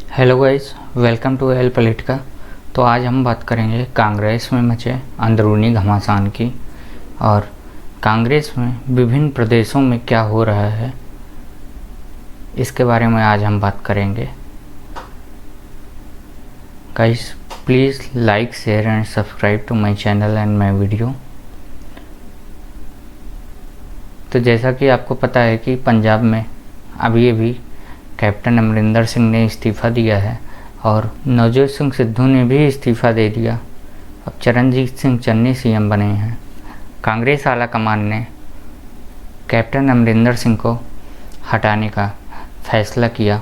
Hello guys, welcome to El Politica. तो आज हम बात करेंगे कांग्रेस में मचे अंदरूनी घमासान की और कांग्रेस में विभिन्न प्रदेशों में क्या हो रहा है, इसके बारे में आज हम बात करेंगे। Guys, please like, share and subscribe to my channel and my video. तो जैसा कि आपको पता है कि पंजाब में अभी कैप्टन अमरिंदर सिंह ने इस्तीफ़ा दिया है और नवजोत सिंह सिद्धू ने भी इस्तीफ़ा दे दिया। अब चरणजीत सिंह चन्नी सीएम बने हैं। कांग्रेस आला कमान ने कैप्टन अमरिंदर सिंह को हटाने का फैसला किया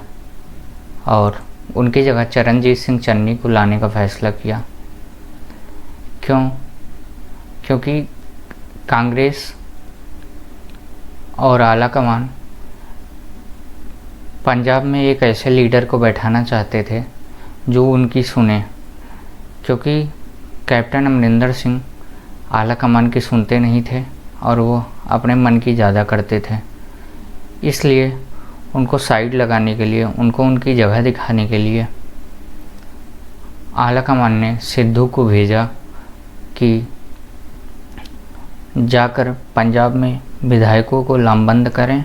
और उनकी जगह चरणजीत सिंह चन्नी को लाने का फैसला किया। क्योंकि कांग्रेस और आला कमान पंजाब में एक ऐसे लीडर को बैठाना चाहते थे जो उनकी सुने, क्योंकि कैप्टन अमरिंदर सिंह आला कमान की सुनते नहीं थे और वो अपने मन की ज़्यादा करते थे। इसलिए उनको साइड लगाने के लिए, उनको उनकी जगह दिखाने के लिए आला कमान ने सिद्धू को भेजा कि जाकर पंजाब में विधायकों को लामबंद करें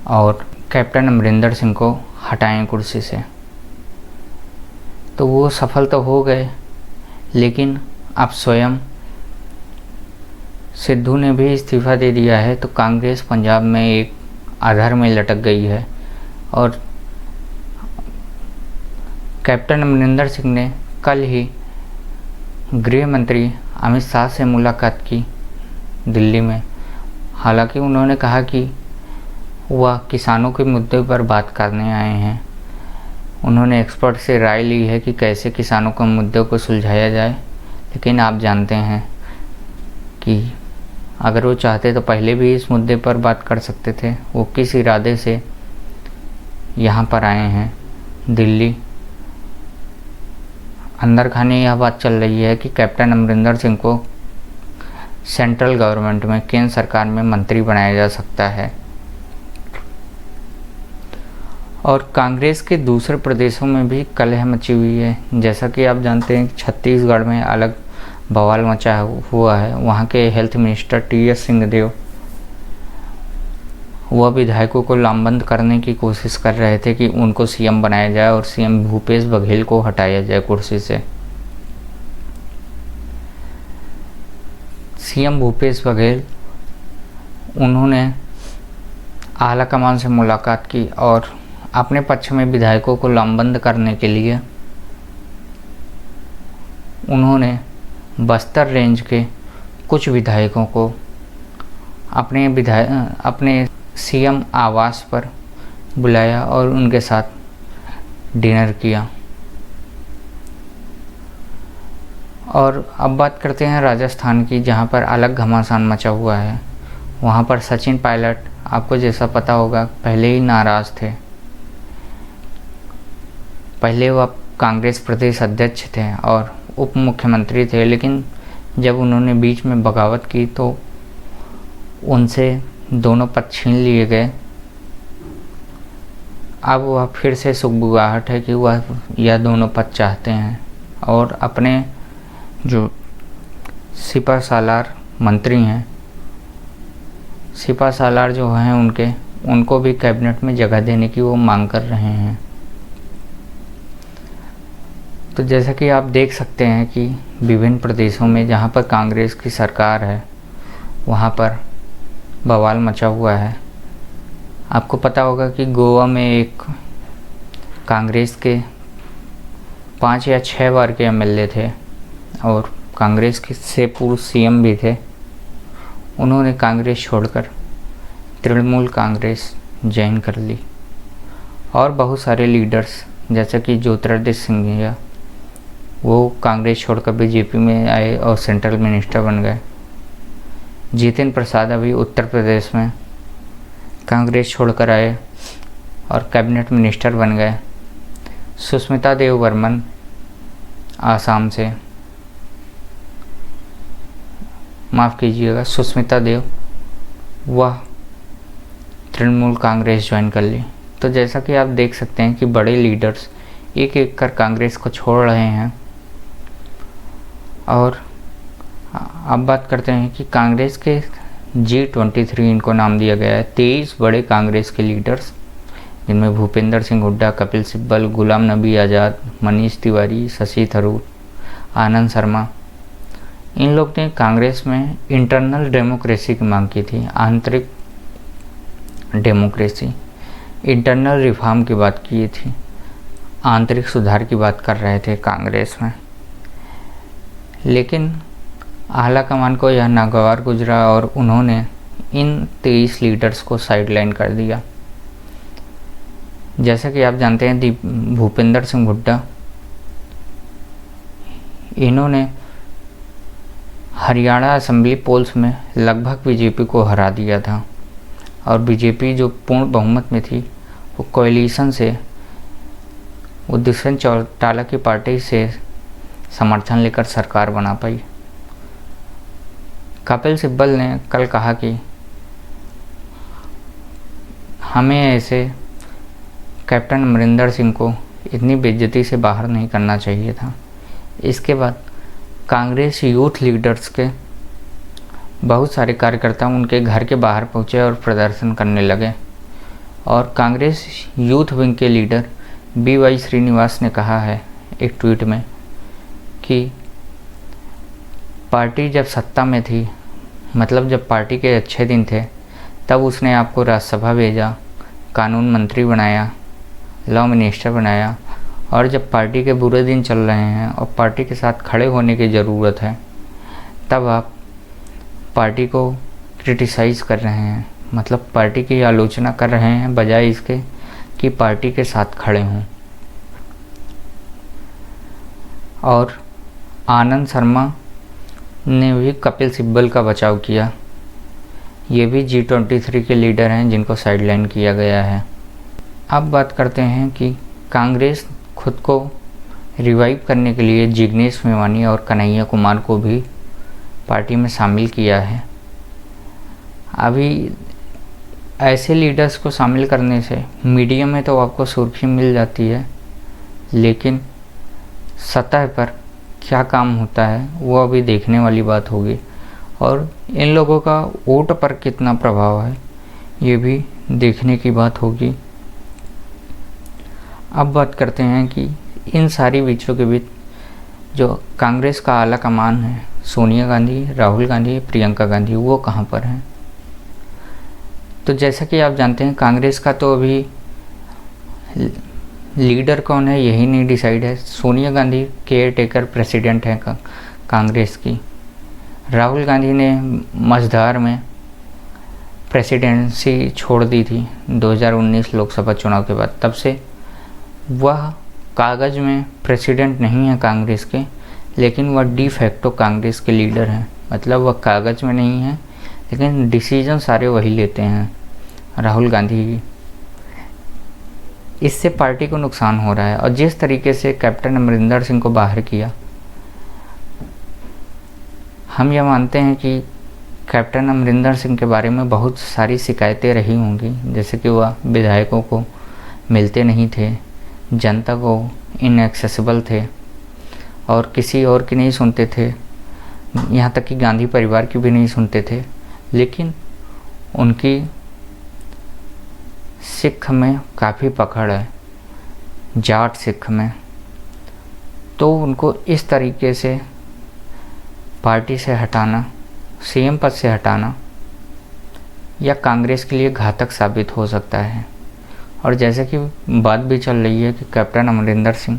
और कैप्टन अमरिंदर सिंह को हटाएं कुर्सी से। तो वो सफल तो हो गए, लेकिन अब स्वयं सिद्धू ने भी इस्तीफ़ा दे दिया है। तो कांग्रेस पंजाब में एक आधार में लटक गई है और कैप्टन अमरिंदर सिंह ने कल ही गृह मंत्री अमित शाह से मुलाकात की दिल्ली में। हालांकि उन्होंने कहा कि वह किसानों के मुद्दे पर बात करने आए हैं। उन्होंने एक्सपर्ट से राय ली है कि कैसे किसानों के मुद्दों को सुलझाया जाए, लेकिन आप जानते हैं कि अगर वो चाहते तो पहले भी इस मुद्दे पर बात कर सकते थे। वो किस इरादे से यहाँ पर आए हैं दिल्ली। अंदर खाने यह बात चल रही है कि कैप्टन अमरिंदर सिंह को सेंट्रल गवर्नमेंट में, केंद्र सरकार में मंत्री बनाया जा सकता है। और कांग्रेस के दूसरे प्रदेशों में भी कलह मची हुई है। जैसा कि आप जानते हैं कि छत्तीसगढ़ में अलग बवाल मचा हुआ है। वहाँ के हेल्थ मिनिस्टर टी.एस. सिंहदेव वह विधायकों को लामबंद करने की कोशिश कर रहे थे कि उनको सीएम बनाया जाए और सीएम भूपेश बघेल को हटाया जाए कुर्सी से। सीएम भूपेश बघेल उन्होंने आला कमान से मुलाकात की और अपने पक्ष में विधायकों को लामबंद करने के लिए उन्होंने बस्तर रेंज के कुछ विधायकों को अपने सीएम आवास पर बुलाया और उनके साथ डिनर किया। और अब बात करते हैं राजस्थान की, जहां पर अलग घमासान मचा हुआ है। वहां पर सचिन पायलट, आपको जैसा पता होगा, पहले ही नाराज़ थे। पहले वह कांग्रेस प्रदेश अध्यक्ष थे और उप मुख्यमंत्री थे, लेकिन जब उन्होंने बीच में बगावत की तो उनसे दोनों पद छीन लिए गए। अब वह फिर से सुगबुगाहट है कि वह यह दोनों पद चाहते हैं और अपने जो सिपा सालार मंत्री हैं, सिपा सालार जो हैं उनको भी कैबिनेट में जगह देने की वो मांग कर रहे हैं। तो जैसा कि आप देख सकते हैं कि विभिन्न प्रदेशों में जहाँ पर कांग्रेस की सरकार है वहाँ पर बवाल मचा हुआ है। आपको पता होगा कि गोवा में एक कांग्रेस के 5 या 6 बार के एमएलए थे और कांग्रेस के से पूर्व सीएम भी थे। उन्होंने कांग्रेस छोड़कर तृणमूल कांग्रेस ज्वाइन कर ली और बहुत सारे लीडर्स जैसे कि ज्योतिरादित्य सिंधिया वो कांग्रेस छोड़कर बीजेपी में आए और सेंट्रल मिनिस्टर बन गए। जितेंद्र प्रसाद अभी उत्तर प्रदेश में कांग्रेस छोड़कर आए और कैबिनेट मिनिस्टर बन गए। सुष्मिता देव बर्मन आसाम से, माफ़ कीजिएगा, सुष्मिता देव, वह तृणमूल कांग्रेस ज्वाइन कर ली। तो जैसा कि आप देख सकते हैं कि बड़े लीडर्स एक एक कर कांग्रेस को छोड़ रहे हैं। और अब बात करते हैं कि कांग्रेस के G23 इनको नाम दिया गया है। 23 बड़े कांग्रेस के लीडर्स, जिनमें भूपेंद्र सिंह हुड्डा, कपिल सिब्बल, गुलाम नबी आज़ाद, मनीष तिवारी, शशि थरूर, आनंद शर्मा, इन लोग ने कांग्रेस में इंटरनल डेमोक्रेसी की मांग की थी। आंतरिक डेमोक्रेसी, इंटरनल रिफॉर्म की बात की थी, आंतरिक सुधार की बात कर रहे थे कांग्रेस में। लेकिन आला कमान को यह नागवार गुजरा और उन्होंने इन 23 लीडर्स को साइडलाइन कर दिया। जैसा कि आप जानते हैं, भूपेंद्र सिंह हुड्डा, इन्होंने हरियाणा असेंबली पोल्स में लगभग बीजेपी को हरा दिया था और बीजेपी जो पूर्ण बहुमत में थी वो कोएलिशन से, वो दुष्यंत चौटाला की पार्टी से समर्थन लेकर सरकार बना पाई। कपिल सिब्बल ने कल कहा कि हमें ऐसे कैप्टन अमरिंदर सिंह को इतनी बेइज्जती से बाहर नहीं करना चाहिए था। इसके बाद कांग्रेस यूथ लीडर्स के बहुत सारे कार्यकर्ता उनके घर के बाहर पहुंचे और प्रदर्शन करने लगे। और कांग्रेस यूथ विंग के लीडर BY श्रीनिवास ने कहा है एक ट्वीट में कि पार्टी जब सत्ता में थी, मतलब जब पार्टी के अच्छे दिन थे, तब उसने आपको राज्यसभा भेजा, कानून मंत्री बनाया, लॉ मिनिस्टर बनाया, और जब पार्टी के बुरे दिन चल रहे हैं और पार्टी के साथ खड़े होने की ज़रूरत है, तब आप पार्टी को क्रिटिसाइज़ कर रहे हैं, मतलब पार्टी की आलोचना कर रहे हैं, बजाय इसके कि पार्टी के साथ खड़े हों। और आनंद शर्मा ने भी कपिल सिब्बल का बचाव किया। ये भी G23 के लीडर हैं जिनको साइडलाइन किया गया है। अब बात करते हैं कि कांग्रेस खुद को रिवाइव करने के लिए जिग्नेश मेवानी और कन्हैया कुमार को भी पार्टी में शामिल किया है। अभी ऐसे लीडर्स को शामिल करने से मीडिया में तो आपको सुर्खी मिल जाती है, लेकिन सतह पर क्या काम होता है वो अभी देखने वाली बात होगी। और इन लोगों का वोट पर कितना प्रभाव है ये भी देखने की बात होगी। अब बात करते हैं कि इन सारी बीचों के बीच जो कांग्रेस का आला कमान है, सोनिया गांधी, राहुल गांधी, प्रियंका गांधी, वो कहाँ पर हैं। तो जैसा कि आप जानते हैं, कांग्रेस का तो अभी लीडर कौन है यही नहीं डिसाइड है। Sonia Gandhi care taker president हैं कांग्रेस की। राहुल गांधी ने मझधार में प्रेसिडेंसी छोड़ दी थी 2019 लोकसभा चुनाव के बाद। तब से वह कागज़ में प्रेसिडेंट नहीं है कांग्रेस के, लेकिन वह डी फैक्टो कांग्रेस के लीडर हैं। मतलब वह कागज़ में नहीं है, लेकिन डिसीजन सारे वही लेते हैं, राहुल गांधी। इससे पार्टी को नुकसान हो रहा है। और जिस तरीके से कैप्टन अमरिंदर सिंह को बाहर किया, हम यह मानते हैं कि कैप्टन अमरिंदर सिंह के बारे में बहुत सारी शिकायतें रही होंगी, जैसे कि वह विधायकों को मिलते नहीं थे, जनता को इनएक्सेसिबल थे और किसी और की नहीं सुनते थे, यहाँ तक कि गांधी परिवार की भी नहीं सुनते थे। लेकिन उनकी सिख में काफ़ी पकड़ है, जाट सिख में, तो उनको इस तरीके से पार्टी से हटाना, CM पद से हटाना, या कांग्रेस के लिए घातक साबित हो सकता है। और जैसे कि बात भी चल रही है कि कैप्टन अमरिंदर सिंह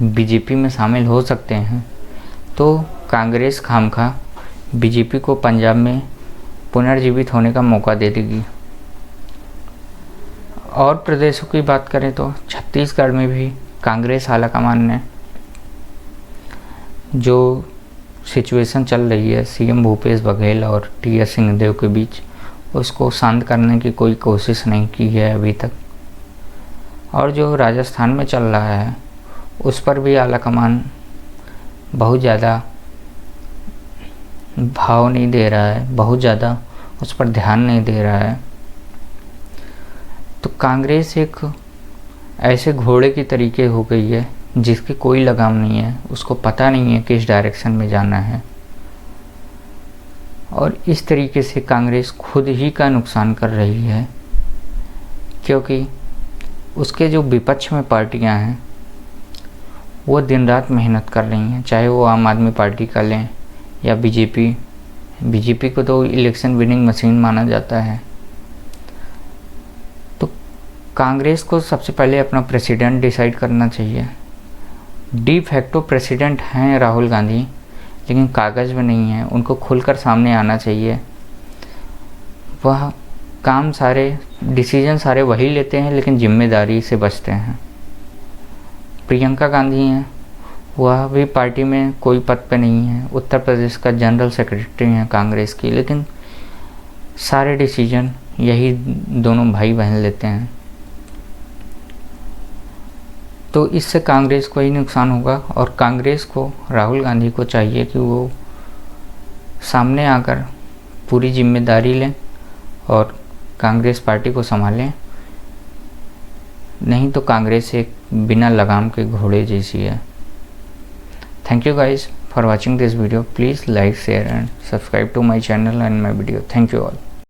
बीजेपी में शामिल हो सकते हैं, तो कांग्रेस खामखा बीजेपी को पंजाब में पुनर्जीवित होने का मौका दे देगी। और प्रदेशों की बात करें तो छत्तीसगढ़ में भी कांग्रेस आलाकमान ने जो सिचुएशन चल रही है CM भूपेश बघेल और TS सिंहदेव के बीच, उसको शांत करने की कोई कोशिश नहीं की है अभी तक। और जो राजस्थान में चल रहा है उस पर भी आलाकमान बहुत ज़्यादा भाव नहीं दे रहा है, बहुत ज़्यादा उस पर ध्यान नहीं दे रहा है। तो कांग्रेस एक ऐसे घोड़े की तरीके हो गई है जिसकी कोई लगाम नहीं है, उसको पता नहीं है किस डायरेक्शन में जाना है। और इस तरीके से कांग्रेस खुद ही का नुकसान कर रही है, क्योंकि उसके जो विपक्ष में पार्टियां हैं वो दिन रात मेहनत कर रही हैं, चाहे वो आम आदमी पार्टी का लें या बीजेपी को तो इलेक्शन विनिंग मशीन माना जाता है। तो कांग्रेस को सबसे पहले अपना प्रेसिडेंट डिसाइड करना चाहिए। डी फैक्टो प्रेसिडेंट हैं राहुल गांधी, लेकिन कागज़ में नहीं है, उनको खुलकर सामने आना चाहिए। वह काम सारे डिसीजन सारे वही लेते हैं, लेकिन जिम्मेदारी से बचते हैं। प्रियंका गांधी हैं, वह भी पार्टी में कोई पद पे नहीं है, उत्तर प्रदेश का जनरल सेक्रेटरी हैं कांग्रेस की, लेकिन सारे डिसीजन यही दोनों भाई बहन लेते हैं। तो इससे कांग्रेस को ही नुकसान होगा, और कांग्रेस को, राहुल गांधी को चाहिए कि वो सामने आकर पूरी जिम्मेदारी लें और कांग्रेस पार्टी को संभालें। नहीं तो कांग्रेस एक बिना लगाम के घोड़े जैसी है। Thank you guys for watching this video. Please like, share and subscribe to my channel and my video. Thank you all.